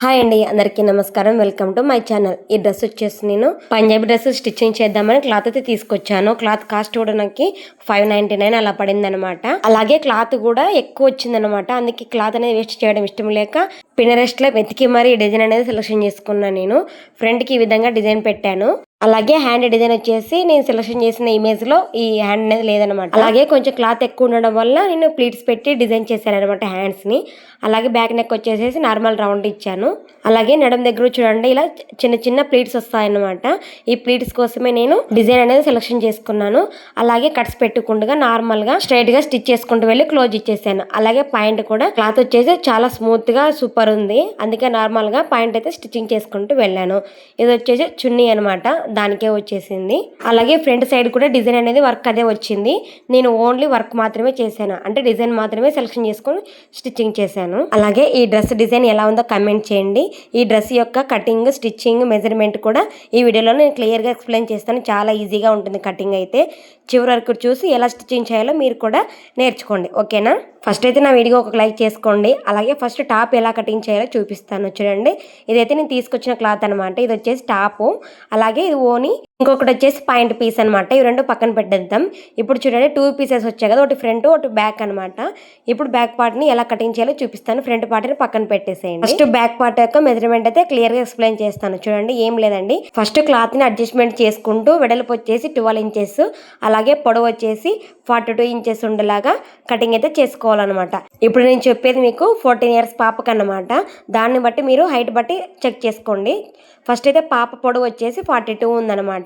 Hi అండి, అందరికీ నమస్కారం. Welcome to my channel. ఈ డ్రెస్ వచ్చేసి నేను పంజాబీ డ్రెస్ స్టిచ్చింగ్ చేద్దామని క్లాత్ అయితే తీసుకొచ్చాను. క్లాత్ కాస్ట్ కూడా నాకు 599 అలా పడింది అనమాట. అలాగే క్లాత్ కూడా ఎక్కువ వచ్చిందనమాట. అందుకే క్లాత్ అనేది వేస్ట్ చేయడం ఇష్టం లేక పినరెస్ట్ లో వెతికి మరి డిజైన్ అనేది సెలెక్షన్ చేసుకున్నాను. నేను ఫ్రంట్ కి ఈ విధంగా డిజైన్ పెట్టాను. అలాగే హ్యాండ్ డిజైన్ వచ్చేసి నేను సెలెక్షన్ చేసిన ఇమేజ్ లో ఈ హ్యాండ్ అనేది లేదనమాట. అలాగే కొంచెం క్లాత్ ఎక్కువ ఉండడం వల్ల నేను ప్లీట్స్ పెట్టి డిజైన్ చేశాను అనమాట హ్యాండ్స్ ని. అలాగే బ్యాక్ నెక్ వచ్చేసి నార్మల్ రౌండ్ ఇచ్చాను. అలాగే నడుం దగ్గర చూడండి ఇలా చిన్న చిన్న ప్లీట్స్ వస్తాయన్నమాట. ఈ ప్లీట్స్ కోసమే నేను డిజైన్ అనేది సెలెక్షన్ చేసుకున్నాను. అలాగే కట్స్ పెట్టుకుంటూ నార్మల్ గా స్ట్రైట్ గా స్టిచ్ చేసుకుంటూ వెళ్ళి క్లోజ్ ఇచ్చేసాను. అలాగే పాయింట్ కూడా క్లాత్ వచ్చేసి చాలా స్మూత్ గా సూపర్ ఉంది. అందుకే నార్మల్ గా పాయింట్ అయితే స్టిచ్చింగ్ చేసుకుంటూ వెళ్ళాను. ఇది వచ్చేసి చున్నీ అనమాట, దానికే వచ్చేసింది. అలాగే ఫ్రంట్ సైడ్ కూడా డిజైన్ అనేది వర్క్ అదే వచ్చింది. నేను ఓన్లీ వర్క్ మాత్రమే చేశాను, అంటే డిజైన్ మాత్రమే సెలెక్షన్ చేసుకొని స్టిచ్చింగ్ చేశాను. అలాగే ఈ డ్రెస్ డిజైన్ ఎలా ఉందో కమెంట్ చేయండి. ఈ డ్రెస్ యొక్క కటింగ్, స్టిచ్చింగ్, మెజర్మెంట్ కూడా ఈ వీడియోలో నేను క్లియర్గా ఎక్స్ప్లెయిన్ చేస్తాను. చాలా ఈజీగా ఉంటుంది కటింగ్ అయితే. చివరి వరకు చూసి ఎలా స్టిచ్చింగ్ చేయాలో మీరు కూడా నేర్చుకోండి, ఓకేనా? ఫస్ట్ అయితే నా వీడియో ఒక లైక్ చేసుకోండి. అలాగే ఫస్ట్ టాప్ ఎలా కటింగ్ చేయాలో చూపిస్తాను చూడండి. ఇదైతే నేను తీసుకొచ్చిన క్లాత్ అనమాట. ఇది వచ్చేసి టాపు, అలాగే ఇది ఓని, ఇంకొకటి వచ్చేసి పాయింట్ పీస్ అనమాట. ఇవి రెండు పక్కన పెట్టేద్దాం. ఇప్పుడు చూడండి 2 పీసెస్ వచ్చాయి కదా, ఒకటి ఫ్రంట్ ఒకటి బ్యాక్ అనమాట. ఇప్పుడు బ్యాక్ పార్ట్ ని ఎలా కటింగ్ చేయాలో చూపిస్తాను. ఫ్రంట్ పార్ట్ ని పక్కన పెట్టేసేయండి. ఫస్ట్ బ్యాక్ పార్ట్ యొక్క మెజర్మెంట్ అయితే క్లియర్ గా ఎక్స్ప్లెయిన్ చేస్తాను చూడండి. ఏం లేదండి, ఫస్ట్ క్లాత్ ని అడ్జస్ట్మెంట్ చేసుకుంటూ వెడల్పు వచ్చేసి 12 ఇంచెస్, అలాగే పొడవు వచ్చేసి 42 ఇంచెస్ ఉండేలాగా కటింగ్ అయితే చేసుకోవాలన్నమాట. ఇప్పుడు నేను చెప్పేది మీకు 14 ఇయర్స్ పాపకు అన్నమాట. దాన్ని బట్టి మీరు హైట్ బట్టి చెక్ చేసుకోండి. ఫస్ట్ అయితే పాప పొడవు వచ్చేసి 42 ఉందన్నమాట.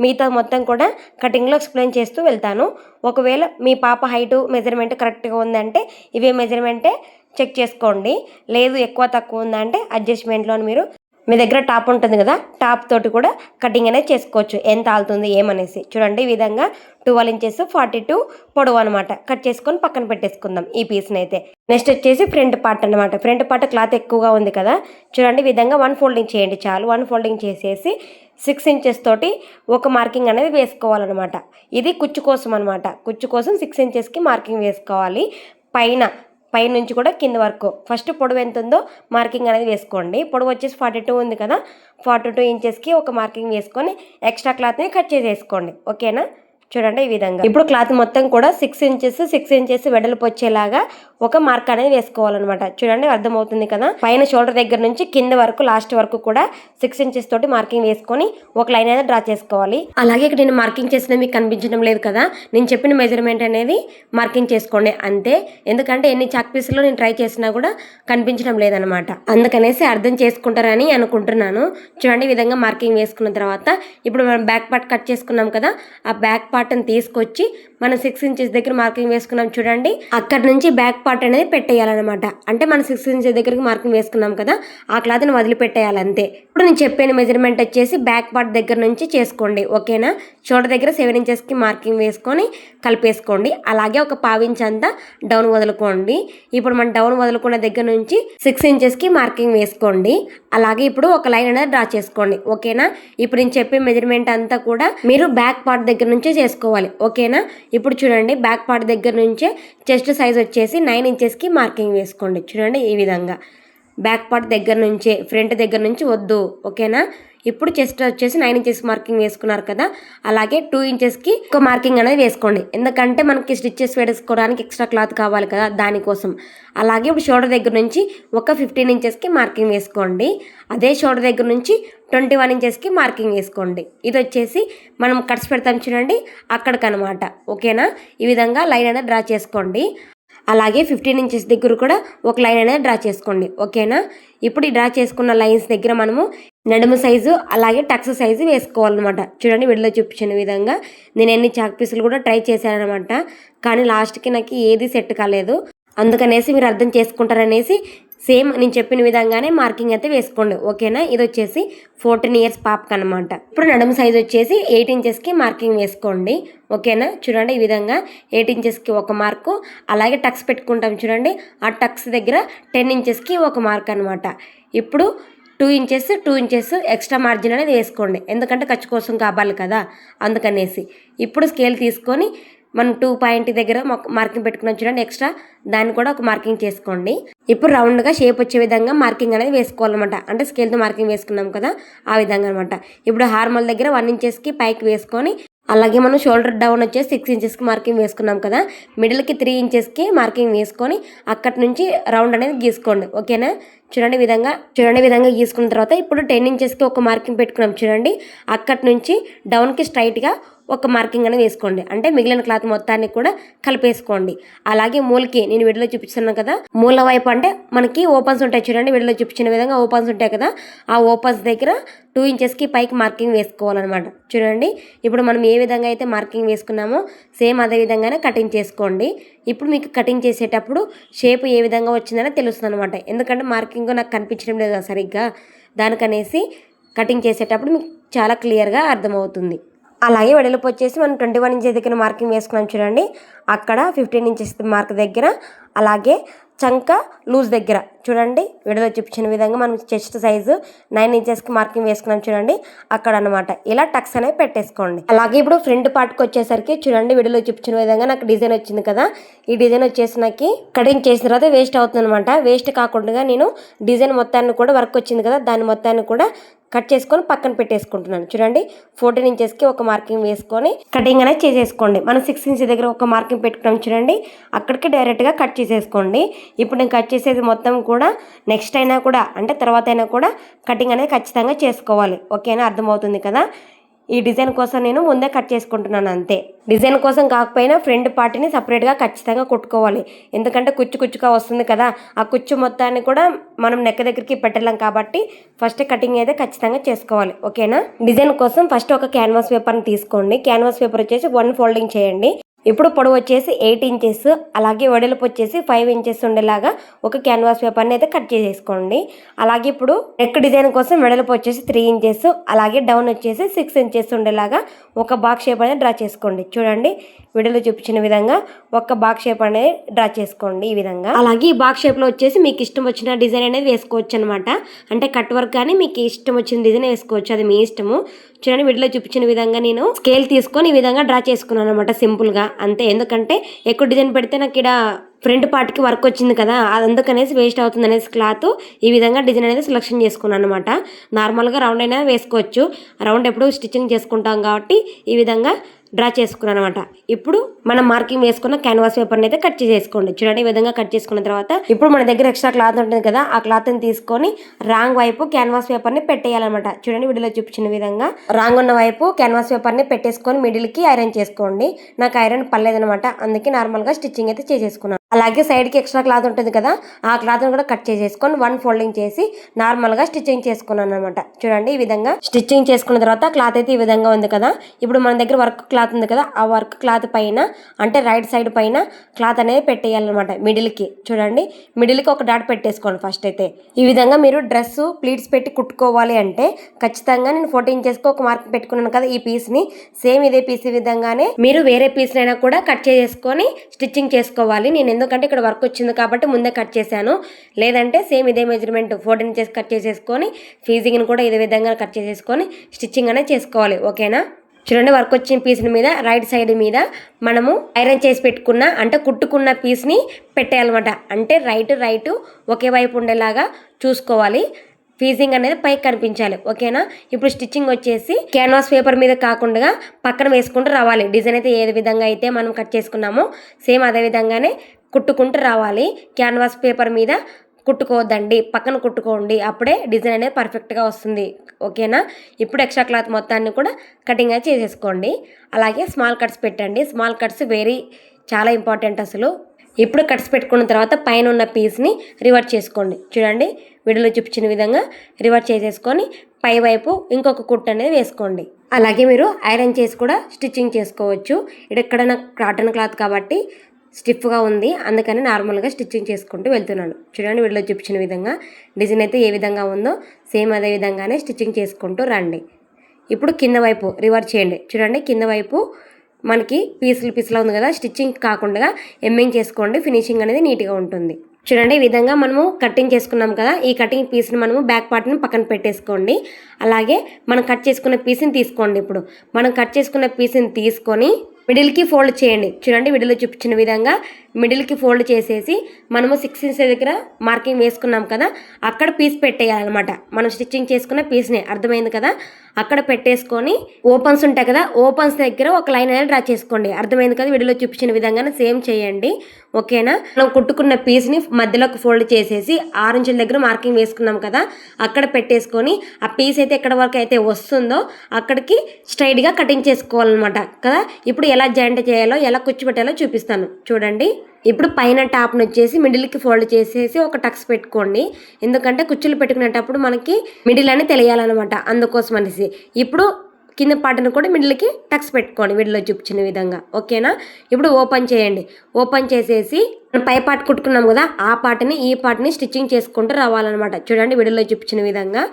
మిగతా మొత్తం కూడా కటింగ్లో ఎక్స్ప్లెయిన్ చేస్తూ వెళ్తాను. ఒకవేళ మీ పాప హైటు మెజర్మెంట్ కరెక్ట్గా ఉందంటే ఇవే మెజర్మెంటే చెక్ చేసుకోండి. లేదు ఎక్కువ తక్కువ ఉందంటే అడ్జస్ట్మెంట్లో మీరు మీ దగ్గర టాప్ ఉంటుంది కదా, టాప్ తోటి కూడా కటింగ్ అనేది చేసుకోవచ్చు. ఎంత ఆలుతుంది ఏమనేసి చూడండి. ఈ విధంగా 12 ఇంచెస్ 42 పొడవు అనమాట. కట్ చేసుకొని పక్కన పెట్టేసుకుందాం ఈ పీస్ని అయితే. నెక్స్ట్ వచ్చేసి ఫ్రంట్ పార్ట్ అనమాట. ఫ్రంట్ పార్ట్ క్లాత్ ఎక్కువగా ఉంది కదా, చూడండి. ఈ విధంగా 1 ఫోల్డింగ్ చేయండి చాలు. 1 ఫోల్డింగ్ చేసేసి 6 ఇంచెస్ తోటి ఒక మార్కింగ్ అనేది వేసుకోవాలన్నమాట. ఇది కుచ్చు కోసం అనమాట. కుచ్చు కోసం 6 ఇంచెస్కి మార్కింగ్ వేసుకోవాలి. పై నుంచి కూడా కింద వరకు ఫస్ట్ పొడవు ఎంత ఉందో మార్కింగ్ అనేది వేసుకోండి. పొడవు వచ్చేసి 42 ఉంది కదా, 42 ఇంచెస్కి ఒక మార్కింగ్ వేసుకొని ఎక్స్ట్రా క్లాత్ని కట్ చేసేసుకోండి, ఓకేనా? చూడండి ఈ విధంగా. ఇప్పుడు క్లాత్ మొత్తం కూడా 6 ఇంచెస్ వెడల్పు వచ్చేలాగా ఒక మార్క్ అనేది వేసుకోవాలన్నమాట. చూడండి అర్థమవుతుంది కదా. పైన షోల్డర్ దగ్గర నుంచి కింద వరకు లాస్ట్ వరకు కూడా 6 ఇంచెస్ తోటి మార్కింగ్ వేసుకొని ఒక లైన్ అనేది డ్రా చేసుకోవాలి. అలాగే ఇక్కడ నేను మార్కింగ్ చేసిన మీకు కనిపించడం లేదు కదా, నేను చెప్పిన మెజర్మెంట్ అనేది మార్కింగ్ చేసుకోండి అంతే. ఎందుకంటే ఎన్ని చాక్ పీసులో నేను ట్రై చేసినా కూడా కనిపించడం లేదనమాట. అందుకనేసి అర్థం చేసుకుంటారని అనుకుంటున్నాను. చూడండి ఈ విధంగా మార్కింగ్ వేసుకున్న తర్వాత ఇప్పుడు మనం బ్యాక్ పార్ట్ కట్ చేసుకున్నాం కదా, ఆ బ్యాక్ పార్ట్ని తీసుకొచ్చి మనం 6 ఇంచెస్ దగ్గర మార్కింగ్ వేసుకున్నాం చూడండి. అక్కడ నుంచి బ్యాక్ పార్ట్ అనేది పెట్టేయాలన్నమాట. అంటే మనం 6 ఇంచెస్ దగ్గరికి మార్కింగ్ వేసుకున్నాం కదా, ఆ క్లాత్ని వదిలిపెట్టేయాలి అంతే. ఇప్పుడు నేను చెప్పిన మెజర్మెంట్ వచ్చేసి బ్యాక్ పార్ట్ దగ్గర నుంచి చేసుకోండి, ఓకేనా? షోల్డర్ దగ్గర 7 ఇంచెస్కి మార్కింగ్ వేసుకొని కలిపేసుకోండి. అలాగే ఒక 1/2 ఇంచ్ అంతా డౌన్ వదులుకోండి. ఇప్పుడు మనం డౌన్ వదులుకున్న దగ్గర నుంచి 6 ఇంచెస్కి మార్కింగ్ వేసుకోండి. అలాగే ఇప్పుడు ఒక లైన్ అనేది డ్రా చేసుకోండి, ఓకేనా? ఇప్పుడు నేను చెప్పే మెజర్మెంట్ అంతా కూడా మీరు బ్యాక్ పార్ట్ దగ్గర నుంచే చేసుకోవాలి, ఓకేనా? ఇప్పుడు చూడండి బ్యాక్ పార్ట్ దగ్గర నుంచే చెస్ట్ సైజ్ వచ్చేసి 9 ఇంచెస్కి మార్కింగ్ వేసుకోండి. చూడండి ఈ విధంగా బ్యాక్ పార్ట్ దగ్గర నుంచే, ఫ్రంట్ దగ్గర నుంచి వద్దు, ఓకేనా? ఇప్పుడు చెస్ట్ వచ్చేసి 9 ఇంచెస్ మార్కింగ్ వేసుకున్నారు కదా, అలాగే 2 ఇంచెస్కి ఒక మార్కింగ్ అనేది వేసుకోండి. ఎందుకంటే మనకి స్టిచ్చెస్ వేసుకోవడానికి ఎక్స్ట్రా క్లాత్ కావాలి కదా, దానికోసం. అలాగే ఇప్పుడు షోల్డర్ దగ్గర నుంచి ఒక 15 ఇంచెస్కి మార్కింగ్ వేసుకోండి. అదే షోల్డర్ దగ్గర నుంచి 21 ఇంచెస్కి మార్కింగ్ వేసుకోండి. ఇది వచ్చేసి మనం కట్స్ పెడతాం చూడండి అక్కడికనమాట, ఓకేనా? ఈ విధంగా లైన్ అనేది డ్రా చేసుకోండి. అలాగే 15 ఇంచెస్ దగ్గర కూడా ఒక లైన్ అనేది డ్రా చేసుకోండి, ఓకేనా? ఇప్పుడు ఈ డ్రా చేసుకున్న లైన్స్ దగ్గర మనము నడుము సైజు అలాగే టక్స్ సైజు వేసుకోవాలన్నమాట. చూడండి వీడియోలో చూపించిన విధంగా నేను ఎన్ని చాక్ పీసులు కూడా ట్రై చేశాను అనమాట. కానీ లాస్ట్కి నాకు ఏది సెట్ కాలేదు. అందుకనేసి మీరు అర్థం చేసుకుంటారనేసి సేమ్ నేను చెప్పిన విధంగానే మార్కింగ్ అయితే వేసుకోండి, ఓకేనా? ఇది వచ్చేసి 14 ఇయర్స్ పాపకు అనమాట. ఇప్పుడు నడుము సైజ్ వచ్చేసి 8 ఇంచెస్కి మార్కింగ్ వేసుకోండి, ఓకేనా? చూడండి ఈ విధంగా 8 ఇంచెస్కి ఒక మార్కు, అలాగే టక్స్ పెట్టుకుంటాం చూడండి, ఆ టక్స్ దగ్గర 10 ఇంచెస్కి ఒక మార్క్ అనమాట. ఇప్పుడు 2 ఇంచెస్ ఎక్స్ట్రా మార్జిన్ అనేది వేసుకోండి. ఎందుకంటే ఖర్చు కోసం కావాలి కదా, అందుకనేసి. ఇప్పుడు స్కేల్ తీసుకొని మనం 2 పాయింట్ దగ్గర మార్కింగ్ పెట్టుకున్నాం చూడండి, ఎక్స్ట్రా దాన్ని కూడా ఒక మార్కింగ్ చేసుకోండి. ఇప్పుడు రౌండ్గా షేప్ వచ్చే విధంగా మార్కింగ్ అనేది వేసుకోవాలన్నమాట. అంటే స్కేల్తో మార్కింగ్ వేసుకున్నాం కదా, ఆ విధంగా అనమాట. ఇప్పుడు హార్మల్ దగ్గర 1 ఇంచెస్కి పైకి వేసుకొని, అలాగే మనం షోల్డర్ డౌన్ వచ్చేసి 6 ఇంచెస్కి మార్కింగ్ వేసుకున్నాం కదా, మిడిల్కి 3 ఇంచెస్కి మార్కింగ్ వేసుకొని అక్కడి నుంచి రౌండ్ అనేది గీసుకోండి. ఓకేనా? చూడండి విధంగా గీసుకున్న తర్వాత ఇప్పుడు 10 ఇంచెస్కి ఒక మార్కింగ్ పెట్టుకున్నాం చూడండి, అక్కడి నుంచి డౌన్కి స్ట్రైట్గా ఒక మార్కింగ్ అనేది వేసుకోండి. అంటే మిగిలిన క్లాత్ మొత్తాన్ని కూడా కలిపేసుకోండి. అలాగే మూలకి నేను వీడియోలో చూపిస్తున్నాను కదా, మూల వైపు అంటే మనకి ఓపెన్స్ ఉంటాయి చూడండి, వీడియోలో చూపించిన విధంగా ఓపెన్స్ ఉంటాయి కదా, ఆ ఓపెన్స్ దగ్గర 2 ఇంచెస్కి పైకి మార్కింగ్ వేసుకోవాలన్నమాట. చూడండి ఇప్పుడు మనం ఏ విధంగా అయితే మార్కింగ్ వేసుకున్నామో సేమ్ అదే విధంగానే కటింగ్ చేసుకోండి. ఇప్పుడు మీకు కటింగ్ చేసేటప్పుడు షేప్ ఏ విధంగా వచ్చిందని తెలుస్తుంది అనమాట. ఎందుకంటే మార్కింగ్ నాకు కనిపించడం లేదు సరిగ్గా, దానికనేసి కటింగ్ చేసేటప్పుడు మీకు చాలా క్లియర్గా అర్థమవుతుంది. అలాగే వెడల్పు వచ్చేసి మనం 21 ఇంచెస్ దగ్గర మార్కింగ్ వేసుకున్నాం చూడండి, అక్కడ 15 ఇంచెస్ మార్క్ దగ్గర, అలాగే చంక లూజ్ దగ్గర చూడండి వీడియోలో చూపించిన విధంగా మనం చెస్ట్ సైజు 9 ఇంచెస్కి మార్కింగ్ వేసుకున్నాం చూడండి, అక్కడ అనమాట. ఇలా టక్స్ అనేవి పెట్టేసుకోండి. అలాగే ఇప్పుడు ఫ్రంట్ పార్ట్కి వచ్చేసరికి చూడండి వీడియోలో చూపించిన విధంగా నాకు డిజైన్ వచ్చింది కదా, ఈ డిజైన్ వచ్చేసి నాకు కటింగ్ చేసిన తర్వాత వేస్ట్ అవుతుంది అనమాట. వేస్ట్ కాకుండా నేను డిజైన్ మొత్తాన్ని కూడా వర్క్ వచ్చింది కదా, దాని మొత్తాన్ని కూడా కట్ చేసుకొని పక్కన పెట్టేసుకుంటున్నాను. చూడండి 14 ఇంచెస్కి ఒక మార్కింగ్ వేసుకొని కటింగ్ అనేది చేసేసుకోండి. మనం 6 ఇంచెస్ దగ్గర ఒక మార్కింగ్ పెట్టుకున్నాం చూడండి, అక్కడికి డైరెక్ట్గా కట్ చేసేసుకోండి. ఇప్పుడు నేను కట్ చేసేది మొత్తం కూడా నెక్స్ట్ అయినా కూడా అంటే తర్వాత అయినా కూడా కటింగ్ అనేది ఖచ్చితంగా చేసుకోవాలి. ఓకేనా? అర్థమవుతుంది కదా. ఈ డిజైన్ కోసం నేను ముందే కట్ చేసుకుంటున్నాను అంతే. డిజైన్ కోసం కాకపోయినా ఫ్రంట్ పార్ట్ని సపరేట్గా ఖచ్చితంగా కుట్టుకోవాలి. ఎందుకంటే కుచ్చుగా వస్తుంది కదా, ఆ కుచ్చు మొత్తాన్ని కూడా మనం నెక్ దగ్గరికి పెట్టలేం కాబట్టి ఫస్ట్ కటింగ్ అయితే ఖచ్చితంగా చేసుకోవాలి. ఓకేనా? డిజైన్ కోసం ఫస్ట్ ఒక క్యాన్వాస్ పేపర్ని తీసుకోండి. క్యాన్వాస్ పేపర్ వచ్చేసి 1 ఫోల్డింగ్ చేయండి. ఇప్పుడు పొడవు వచ్చేసి 8 ఇంచెస్, అలాగే వెడల్పు వచ్చేసి 5 ఇంచెస్ ఉండేలాగా ఒక క్యాన్వాస్ పేపర్ని అయితే కట్ చేసేసుకోండి. అలాగే ఇప్పుడు నెక్ డిజైన్ కోసం వెడల్పు వచ్చేసి 3 ఇంచెస్, అలాగే డౌన్ వచ్చేసి 6 ఇంచెస్ ఉండేలాగా ఒక బాక్స్ షేప్ అనేది డ్రా చేసుకోండి. చూడండి వీడియోలో చూపించిన విధంగా ఒక బాక్స్ షేప్ అనేది డ్రా చేసుకోండి ఈ విధంగా. అలాగే ఈ బాక్స్ షేప్లో వచ్చేసి మీకు ఇష్టం వచ్చిన డిజైన్ అనేది వేసుకోవచ్చు అనమాట. అంటే కట్ వర్క్ కానీ మీకు ఇష్టం వచ్చిన డిజైన్ వేసుకోవచ్చు, అది మీ ఇష్టము. చూడండి వీడియోలో చూపించిన విధంగా నేను స్కేల్ తీసుకొని ఈ విధంగా డ్రా చేసుకున్నాను అనమాట, సింపుల్గా అంతే. ఎందుకంటే ఎక్కువ డిజైన్ పెడితే నాకు ఇక్కడ ఫ్రంట్ పార్ట్కి వర్క్ వచ్చింది కదా, అందుకనేసి వేస్ట్ అవుతుంది అనేసి క్లాత్ ఈ విధంగా డిజైన్ అనేది సెలెక్షన్ చేసుకున్నాను అనమాట. నార్మల్గా రౌండ్ అయినా వేసుకోవచ్చు, రౌండ్ ఎప్పుడు స్టిచ్చింగ్ చేసుకుంటాం కాబట్టి ఈ విధంగా డ్రా చేసుకున్నాను అనమాట. ఇప్పుడు మనం మార్కింగ్ వేసుకున్న క్యాన్వాస్ పేపర్ని అయితే కట్ చేసేసుకోండి. చూడండి ఈ విధంగా కట్ చేసుకున్న తర్వాత ఇప్పుడు మన దగ్గర ఎక్స్ట్రా క్లాత్ ఉంటుంది కదా, ఆ క్లాత్ని తీసుకొని రాంగ్ వైపు క్యాన్వాస్ పేపర్ని పెట్టేయాలన్నమాట. చూడండి వీడియోలో చూపించిన విధంగా రాంగ్ ఉన్న వైపు క్యాన్వాస్ పేపర్ని పెట్టేసుకొని మిడిల్కి ఐరన్ చేసుకోండి. నాకు ఐరన్ పర్లేదనమాట, అందుకే నార్మల్గా స్టిచ్చింగ్ అయితే చేసేసుకున్నాను. అలాగే సైడ్కి ఎక్స్ట్రా క్లాత్ ఉంటుంది కదా, ఆ క్లాత్ని కూడా కట్ చేసేసుకొని 1 ఫోల్డింగ్ చేసి నార్మల్గా స్టిచ్చింగ్ చేసుకున్నాను అనమాట. చూడండి ఈ విధంగా స్టిచ్చింగ్ చేసుకున్న తర్వాత క్లాత్ అయితే ఈ విధంగా ఉంది కదా. ఇప్పుడు మన దగ్గర వర్క్ క్లాత్ ఉంది కదా, ఆ వర్క్ క్లాత్ పైన అంటే రైట్ సైడ్ పైన క్లాత్ అనేది పెట్టేయాలన్నమాట. మిడిల్కి చూడండి మిడిల్కి ఒక డాట్ పెట్టేసుకోండి ఫస్ట్ అయితే. ఈ విధంగా మీరు డ్రెస్ ప్లీట్స్ పెట్టి కుట్టుకోవాలి అంటే ఖచ్చితంగా నేను 14 ఇంచెస్కి ఒక మార్క్ పెట్టుకున్నాను కదా, ఈ పీస్ని సేమ్ ఇదే పీస్ విధంగానే మీరు వేరే పీస్నైనా కూడా కట్ చేసుకొని స్టిచ్చింగ్ చేసుకోవాలి. నేను ఎందుకంటే ఇక్కడ వర్క్ వచ్చింది కాబట్టి ముందే కట్ చేశాను, లేదంటే సేమ్ ఇదే మెజర్మెంట్ 14 ఇంచెస్ కట్ చేసేసుకొని ఫీజింగ్ని కూడా ఇదే విధంగా కట్ చేసేసుకొని స్టిచ్చింగ్ అనేది చేసుకోవాలి. ఓకేనా? చూడండి వర్క్ వచ్చిన పీస్ మీద రైట్ సైడ్ మీద మనము ఐరన్ చేసి పెట్టుకున్న అంటే కుట్టుకున్న పీస్ని పెట్టేయాలన్నమాట. అంటే రైట్ ఒకే వైపు ఉండేలాగా చూసుకోవాలి, ఫీజింగ్ అనేది పైకి కనిపించాలి. ఓకేనా? ఇప్పుడు స్టిచ్చింగ్ వచ్చేసి క్యాన్వాస్ పేపర్ మీద కాకుండా పక్కన వేసుకుంటూ రావాలి. డిజైన్ అయితే ఏ విధంగా అయితే మనం కట్ చేసుకున్నామో సేమ్ అదే విధంగానే కుట్టుకుంటూ రావాలి. క్యాన్వాస్ పేపర్ మీద కుట్టుకోవద్దండి, పక్కన కుట్టుకోండి, అప్పుడే డిజైన్ అనేది పర్ఫెక్ట్గా వస్తుంది. ఓకేనా? ఇప్పుడు ఎక్స్ట్రా క్లాత్ మొత్తాన్ని కూడా కటింగ్ అయితే చేసేసుకోండి. అలాగే స్మాల్ కట్స్ పెట్టండి. స్మాల్ కట్స్ చాలా ఇంపార్టెంట్ అసలు. ఇప్పుడు కట్స్ పెట్టుకున్న తర్వాత పైన ఉన్న పీస్ని రివర్స్ చేసుకోండి. చూడండి వీడియోలో చూపించిన విధంగా రివర్స్ చేసేసుకొని పై వైపు ఇంకొక కుట్టు అనేది వేసుకోండి. అలాగే మీరు ఐరన్ చేసి కూడా స్టిచ్చింగ్ చేసుకోవచ్చు. ఇక్కడ నాకు కాటన్ క్లాత్ కాబట్టి స్టిఫ్గా ఉంది, అందుకని నార్మల్గా స్టిచ్చింగ్ చేసుకుంటూ వెళ్తున్నాను. చూడండి వీడియోలో చూపించిన విధంగా డిజైన్ అయితే ఏ విధంగా ఉందో సేమ్ అదే విధంగానే స్టిచ్చింగ్ చేసుకుంటూ రండి. ఇప్పుడు కింద వైపు రివర్స్ చేయండి. చూడండి కింద వైపు మనకి పీసులా ఉంది కదా, స్టిచ్చింగ్ కాకుండా ఎమ్మింగ్ చేసుకోండి, ఫినిషింగ్ అనేది నీట్గా ఉంటుంది. చూడండి ఈ విధంగా మనము కటింగ్ చేసుకున్నాం కదా, ఈ కటింగ్ పీస్ని మనము బ్యాక్ పార్ట్ని పక్కన పెట్టేసుకోండి. అలాగే మనం కట్ చేసుకున్న పీస్ని తీసుకోండి. ఇప్పుడు మనం కట్ చేసుకున్న పీస్ని తీసుకొని మిడిల్కి ఫోల్డ్ చేయండి. చూడండి వీడియోలో చూపించిన విధంగా మిడిల్కి ఫోల్డ్ చేసేసి మనము 6 ఇంచ్ దగ్గర మార్కింగ్ వేసుకున్నాం కదా, అక్కడ పీస్ పెట్టేయాలన్నమాట. మనం స్టిచ్చింగ్ చేసుకున్న పీస్ని, అర్థమైంది కదా, అక్కడ పెట్టేసుకొని ఓపెన్స్ ఉంటాయి కదా, ఓపెన్స్ దగ్గర ఒక లైన్ అనేది డ్రా చేసుకోండి. అర్థమైంది కదా, వీడియోలో చూపించిన విధంగానే సేమ్ చేయండి. ఓకేనా. మనం కుట్టుకున్న పీస్ని మధ్యలోకి ఫోల్డ్ చేసేసి 6 ఇంచుల దగ్గర మార్కింగ్ వేసుకున్నాం కదా, అక్కడ పెట్టేసుకొని ఆ పీస్ అయితే ఎక్కడ వరకు అయితే వస్తుందో అక్కడికి స్ట్రైట్గా కటింగ్ చేసుకోవాలన్నమాట కదా. ఇప్పుడు ఎలా జాయింట్ చేయాలో, ఎలా కుచ్చు పెట్టాలో చూపిస్తాను చూడండి. ఇప్పుడు పైన టాప్ను వచ్చేసి మిడిల్కి ఫోల్డ్ చేసేసి ఒక టక్స్ పెట్టుకోండి. ఎందుకంటే కుచ్చులు పెట్టుకునేటప్పుడు మనకి మిడిల్ అని తెలియాలన్నమాట, అందుకోసం అనేసి. ఇప్పుడు కింద పార్ట్ను కూడా మిడిల్కి టక్స్ పెట్టుకోండి వీడియోలో చూపించిన విధంగా. ఓకేనా. ఇప్పుడు ఓపెన్ చేయండి. ఓపెన్ చేసేసి పై పార్ట్ కుట్టుకున్నాం కదా, ఆ పార్ట్ని ఈ పార్ట్ని స్టిచ్చింగ్ చేసుకుంటూ రావాలన్నమాట. చూడండి వీడియోలో చూపించిన విధంగా.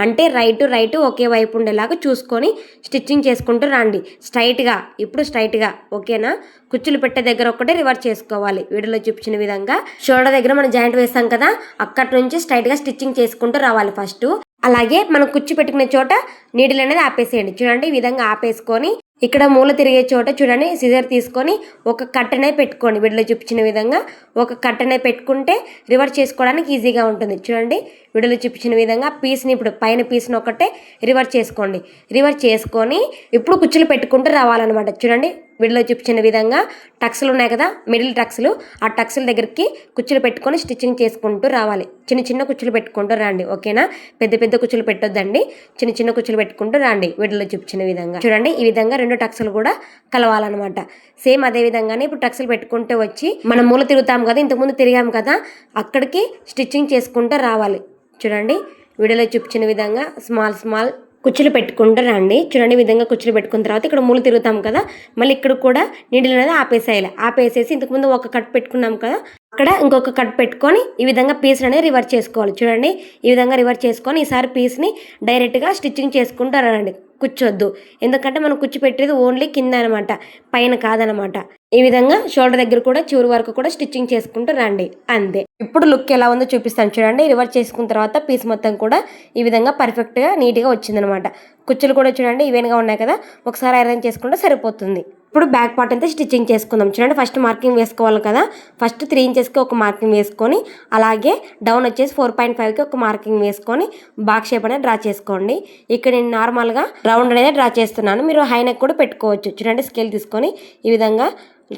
అంటే రైట్ ఒకే వైపు ఉండేలాగా చూసుకొని స్టిచ్చింగ్ చేసుకుంటూ రండి స్ట్రైట్గా. ఇప్పుడు స్ట్రైట్గా. ఓకేనా. కుచ్చులు పెట్టే దగ్గర ఒక్కటే రివర్స్ చేసుకోవాలి వీడియోలో చూపించిన విధంగా. షోల్డర్ దగ్గర మనం జాయింట్ వేస్తాం కదా, అక్కడి నుంచి స్ట్రైట్గా స్టిచ్చింగ్ చేసుకుంటూ రావాలి ఫస్ట్. అలాగే మనం కుచ్చు పెట్టుకునే చోట నీడిల్ అనేది ఆపేసేయండి. చూడండి ఈ విధంగా ఆపేసుకొని ఇక్కడ మూల తిరిగే చోట చూడండి సిజర్ తీసుకొని ఒక కట్ అనేది పెట్టుకోండి. వీడియోలో చూపించిన విధంగా ఒక కట్ అనేది పెట్టుకుంటే రివర్స్ చేసుకోవడానికి ఈజీగా ఉంటుంది. చూడండి వీడియోలో చూపించిన విధంగా పీస్ని, ఇప్పుడు పైన పీస్ని ఒకటే రివర్స్ చేసుకోండి. రివర్స్ చేసుకొని ఇప్పుడు కుచ్చులు పెట్టుకుంటూ రావాలన్నమాట. చూడండి వీడియోలో చూపించిన విధంగా టక్స్లు ఉన్నాయి కదా, మిడిల్ టక్స్లు, ఆ టక్స్ల దగ్గరికి కుచ్చులు పెట్టుకొని స్టిచ్చింగ్ చేసుకుంటూ రావాలి. చిన్న కుచ్చులు పెట్టుకుంటూ రండి. ఓకేనా. పెద్ద కుచ్చులు పెట్టొద్దండి, చిన్న కుచ్చులు పెట్టుకుంటూ రండి వీడియోలో చూపించిన విధంగా. చూడండి ఈ విధంగా 2 టక్స్లు కూడా కలవాలన్నమాట. సేమ్ అదే విధంగానే ఇప్పుడు టక్స్లు పెట్టుకుంటూ వచ్చి మనం మూల తిరుగుతాం కదా, ఇంతకుముందు తిరిగాం కదా, అక్కడికి స్టిచ్చింగ్ చేసుకుంటూ రావాలి. చూడండి వీడియోలో చూపించిన విధంగా స్మాల్ కుచ్చులు పెట్టుకుంటూ రండి. చూడండి ఈ విధంగా కుచ్చులు పెట్టుకున్న తర్వాత ఇక్కడ మూలు తిరుగుతాం కదా, మళ్ళీ ఇక్కడ కూడా నీడిల్ అనేది ఆపేసేయాలి. ఆపేసేసి ఇంతకుముందు ఒక కట్ పెట్టుకున్నాం కదా, అక్కడ ఇంకొక కట్ పెట్టుకొని ఈ విధంగా పీస్ అనేది రివర్స్ చేసుకోవాలి. చూడండి ఈ విధంగా రివర్స్ చేసుకొని ఈసారి పీస్ని డైరెక్ట్గా స్టిచ్చింగ్ చేసుకుంటూ రండి. కూర్చోద్దు, ఎందుకంటే మనం కుచ్చు పెట్టేది ఓన్లీ కింద అనమాట, పైన కాదనమాట. ఈ విధంగా షోల్డర్ దగ్గర కూడా చివరి వరకు కూడా స్టిచ్చింగ్ చేసుకుంటూ రండి. అంతే. ఇప్పుడు లుక్ ఎలా ఉందో చూపిస్తాను చూడండి. రివర్స్ చేసుకున్న తర్వాత పీస్ మొత్తం కూడా ఈ విధంగా పర్ఫెక్ట్గా నీట్గా వచ్చిందనమాట. కుచ్చులు కూడా చూడండి ఈవెన్గా ఉన్నాయి కదా, ఒకసారి ఐరన్ చేసుకుంటే సరిపోతుంది. ఇప్పుడు బ్యాక్ పార్ట్ అంతా స్టిచ్చింగ్ చేసుకుందాం. చూడండి ఫస్ట్ మార్కింగ్ వేసుకోవాలి కదా, ఫస్ట్ 3 ఇంచెస్కి ఒక మార్కింగ్ వేసుకొని, అలాగే డౌన్ వచ్చేసి 4.5కి ఒక మార్కింగ్ వేసుకొని బాక్స్ షేప్ అనేది డ్రా చేసుకోండి. ఇక్కడ నేను నార్మల్గా రౌండ్ అనేది డ్రా చేస్తున్నాను, మీరు హై నెక్ కూడా పెట్టుకోవచ్చు. చూడండి స్కేల్ తీసుకొని ఈ విధంగా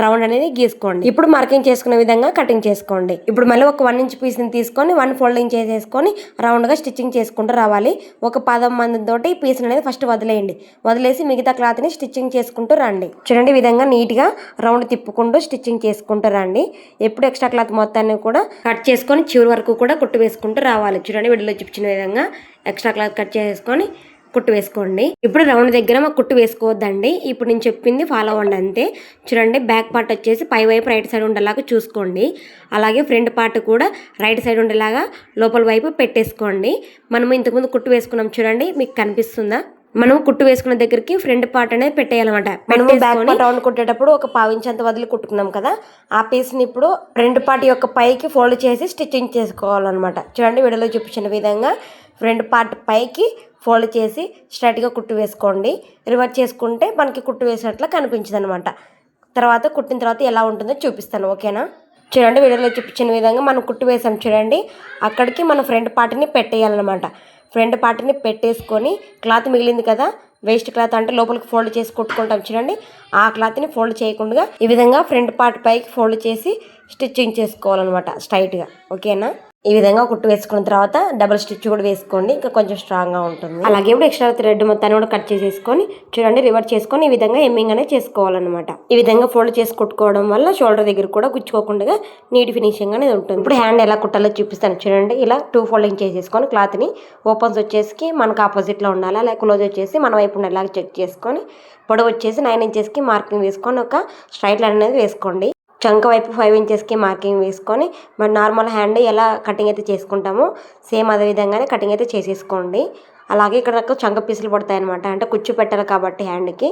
రౌండ్ అనేది గీసుకోండి. ఇప్పుడు మార్కింగ్ చేసుకునే విధంగా కటింగ్ చేసుకోండి. ఇప్పుడు మళ్ళీ ఒక 1 ఇంచ్ పీస్ని తీసుకొని 1 ఫోల్డింగ్ చేసేసుకొని రౌండ్గా స్టిచ్చింగ్ చేసుకుంటూ రావాలి. ఒక 10 మంది తోటి పీస్ అనేది ఫస్ట్ వదిలేయండి. వదిలేసి మిగతా క్లాత్ని స్టిచ్చింగ్ చేసుకుంటూ రండి. చూడండి ఈ విధంగా నీట్గా రౌండ్ తిప్పుకుంటూ స్టిచ్చింగ్ చేసుకుంటూ రండి. ఎప్పుడు ఎక్స్ట్రా క్లాత్ మొత్తాన్ని కూడా కట్ చేసుకొని చివరి వరకు కూడా కుట్టు వేసుకుంటూ రావాలి. చూడండి వీడియోలో చూపించిన విధంగా ఎక్స్ట్రా క్లాత్ కట్ చేసుకొని కుట్టు వేసుకోండి. ఇప్పుడు రౌండ్ దగ్గర మాకు కుట్టు వేసుకోవద్దండి, ఇప్పుడు నేను చెప్పింది ఫాలో అవ్వండి అంతే. చూడండి బ్యాక్ పార్ట్ వచ్చేసి పై వైపు రైట్ సైడ్ ఉండేలాగా చూసుకోండి. అలాగే ఫ్రంట్ పార్ట్ కూడా రైట్ సైడ్ ఉండేలాగా లోపల వైపు పెట్టేసుకోండి. మనము ఇంతకుముందు కుట్టు వేసుకున్నాం చూడండి, మీకు కనిపిస్తుందా? మనం కుట్టు వేసుకున్న దగ్గరికి ఫ్రంట్ పార్ట్ అనేది పెట్టేయాలన్నమాట. మనము బ్యాక్ పార్ట్ రౌండ్ కుట్టేటప్పుడు ఒక 1/4 ఇంచ్ అంత వదిలి కుట్టుకున్నాం కదా, ఆ పీస్ని ఇప్పుడు ఫ్రంట్ పార్ట్ యొక్క పైకి ఫోల్డ్ చేసి స్టిచ్చింగ్ చేసుకోవాలన్నమాట. చూడండి వీడియోలో చూపించిన విధంగా ఫ్రంట్ పార్ట్ పైకి ఫోల్డ్ చేసి స్ట్రైట్గా కుట్టు వేసుకోండి. రివర్స్ చేసుకుంటే మనకి కుట్టు వేసినట్లు కనిపించదు అనమాట. తర్వాత కుట్టిన తర్వాత ఎలా ఉంటుందో చూపిస్తాను. ఓకేనా. చూడండి వీడియోలో చూపించిన విధంగా మనం కుట్టు వేసాం చూడండి, అక్కడికి మనం ఫ్రంట్ పార్ట్ని పెట్టేయాలన్నమాట. ఫ్రంట్ పార్ట్ని పెట్టేసుకొని క్లాత్ మిగిలింది కదా, వేస్ట్ క్లాత్ అంటే లోపలికి ఫోల్డ్ చేసి కుట్టుకుంటాం చూడండి, ఆ క్లాత్ని ఫోల్డ్ చేయకుండా ఈ విధంగా ఫ్రంట్ పార్ట్ పైకి ఫోల్డ్ చేసి స్టిచ్చింగ్ చేసుకోవాలన్నమాట స్ట్రైట్గా. ఓకేనా. ఈ విధంగా కుట్టు వేసుకున్న తర్వాత డబుల్ స్టిచ్ కూడా వేసుకోండి, ఇంకా కొంచెం స్ట్రాంగ్గా ఉంటుంది. అలాగే ఇప్పుడు ఎక్స్ట్రా థ్రెడ్ మొత్తాన్ని కూడా కట్ చేసేసుకొని చూడండి రివర్స్ చేసుకొని ఈ విధంగా ఎమ్మింగ్ అనేది చేసుకోవాలన్నమాట. ఈ విధంగా ఫోల్డ్ చేసి కుట్టుకోవడం వల్ల షోల్డర్ దగ్గర కూడా గుచ్చుకోకుండా నీట్ ఫినిషింగ్ అనేది ఉంటుంది. ఇప్పుడు హ్యాండ్ ఎలా కుట్టాలో చూపిస్తాను చూడండి. ఇలా 2 ఫోల్డింగ్ చేసేసుకొని క్లాత్ని ఓపెన్స్ వచ్చేసి మనకు ఆపోజిట్లో ఉండాలి, అలాగే క్లోజ్ వచ్చేసి మన వైపు ఉండేలాగా చెక్ చేసుకొని పొడవు వచ్చేసి 9 ఇంచెస్కి మార్కింగ్ వేసుకొని ఒక స్ట్రైట్ లైన్ అనేది వేసుకోండి. చంక వైపు 5 ఇంచెస్కి మార్కింగ్ వేసుకొని మరి నార్మల్ హ్యాండ్ ఎలా కటింగ్ అయితే చేసుకుంటామో సేమ్ అదే విధంగానే కటింగ్ అయితే చేసేసుకోండి. అలాగే ఇక్కడ నాకు చంక పీసులు పడతాయి అనమాట. అంటే కుచ్చు పెట్టాలి కాబట్టి హ్యాండ్కి